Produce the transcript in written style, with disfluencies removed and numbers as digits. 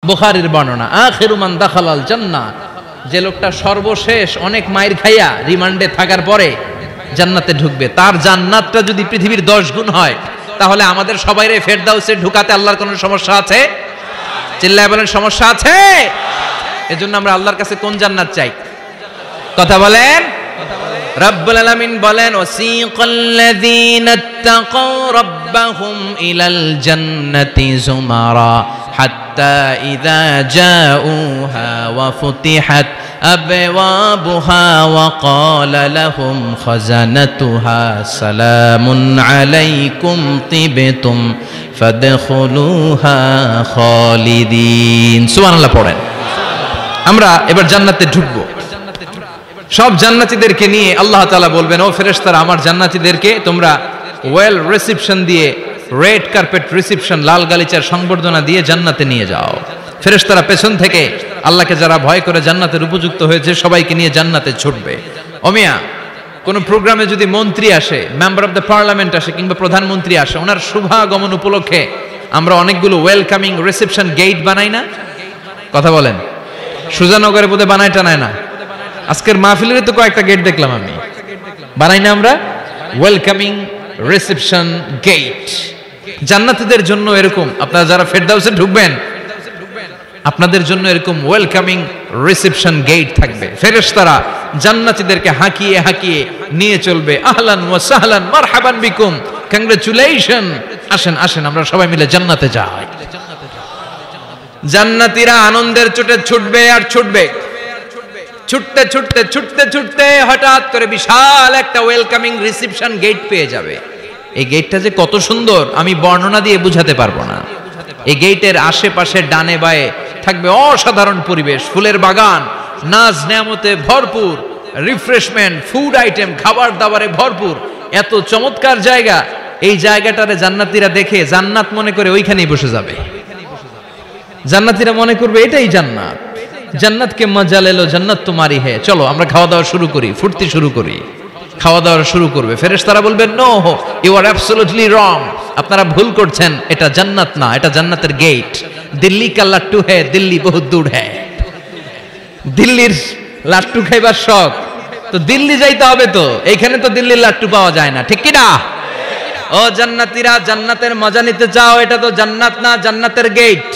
বুখারীর বর্ণনা, আখিরু মান দাখালাল জান্নাহ, যে লোকটা সর্বশেষ অনেক মাইর খাইয়া রিমান্ডে থাকার পরে জান্নাতে ঢুকবে, তার জান্নাতটা যদি পৃথিবীর 10 গুণ হয়, তাহলে আমাদের সবাইরে ফেরদাউসে ঢুকাতে আল্লাহর কোনো সমস্যা আছে? চিল্লায় বলেন, সমস্যা আছে? এজন্য আমরা আল্লাহর কাছে কোন জান্নাত চাই? কথা বলেন। রব্বুল আলামিন বলেন, ওয়াসিকাল্লাযীনা ইত্তাকাউ রাব্বাহুম ইলাল জান্নাতি যুমারা হাত্তা ইযা জাউহা ওয়া ফুতিহাত আবওয়াবুহা ওয়া ক্বালা লাহুম খাজানাতুহা সালামুন আলাইকুম তিবতুম ফাদখুলুহা খালিদিন। সুবহানাল্লাহ পড়েন। আমরা এবার জান্নাতে ঢুকবো। সব জান্নাতীদেরকে নিয়ে আল্লাহ তাআলা বলবেন, ও ফেরেশতারা, আমার জান্নাতীদেরকে তোমরা ওয়েল রিসেপশন দিয়ে, রেড কার্পেট রিসেপশন, লাল গালিচার সংবর্ধনা দিয়ে জান্নাতে নিয়ে যাও। ফেরেশতারা পেছন থেকে আল্লাহকে যারা ভয় করে জান্নাতের উপযুক্ত হয়েছে সবাইকে নিয়ে জান্নাতে ছুটবে। ওমিয়া, কোন প্রোগ্রামে যদি মন্ত্রী আসে, মেম্বার অফ দ্য পার্লামেন্ট আসে, কিংবা প্রধানমন্ত্রী আসে, ওনার শুভাগমন উপলক্ষে আমরা অনেকগুলো ওয়েলকামিং রিসেপশন গেট বানাই না? কথা বলেন। সুজানগরে বোধে বানায় টানায় না? আজকের মাহফিলের তো কয়েকটা গেট দেখলাম আমি, বানাই না আমরা? Welcoming reception gate. জান্নাতীদের জন্য এরকম, আপনারা যারা ফেরদাউসে ঢুকবেন আপনাদের জন্য এরকম ওয়েলকামিং রিসেপশন গেট থাকবে। ফেরেশতারা জান্নাতীদেরকে হাঁকিয়ে হাঁকিয়ে নিয়ে চলবে, আহলান ওয়া সাহলান মারহাবান বিকুম, কংগ্রাচুলেশন, আসেন আসেন আমরা সবাই মিলে জান্নাতে যাই। জান্নাতীরা আনন্দের চোটে ছুটবে আর ছুটবে। ছুটতে ছুটতে ছুটতে ছুটতে হঠাৎ করে বিশাল একটা ওয়েলকামিং রিসেপশন গেট পেয়ে যাবে। এই গেটটা যে কত সুন্দর আমি বর্ণনা দিয়ে বুঝাতে পারবো না। এই গেটের আশেপাশে ডানে বায়ে থাকবে অসাধারণ পরিবেশ, ফুলের বাগান, নাজ নেয়ামতে ভরপুর, রিফ্রেশমেন্ট, ফুড আইটেম, খাবার দাবারে ভরপুর, এত চমৎকার জায়গা। এই জায়গাটারে জান্নাতীরা দেখে জান্নাত মনে করে ওইখানেই বসে যাবে। জান্নাতীরা মনে করবে এটাই জান্নাত, জান্নাতকে মজা লেলো, জান্নাত তোমারই হে, চলো আমরা খাওয়া দাওয়া শুরু করি, ফুর্তি শুরু করি। খাওয়া দাওয়া শুরু করবে। ফেরেশতারা বলবেন, no, you are absolutely wrong, আপনারা ভুল করছেন, এটা জান্নাত না, এটা জান্নাতের গেট। দিল্লি কা লাট্টু হে, দিল্লি বহুত দূর হে। দিল্লির লাট্টু খাইবার শখ তো দিল্লি যাইতে হবে, তো এইখানে তো দিল্লির লাট্টু পাওয়া যায় না, ঠিক কি না? ও জান্নাতীরা, জান্নাতের মজা নিতে চাও? এটা তো জান্নাত না, জান্নাতের গেট।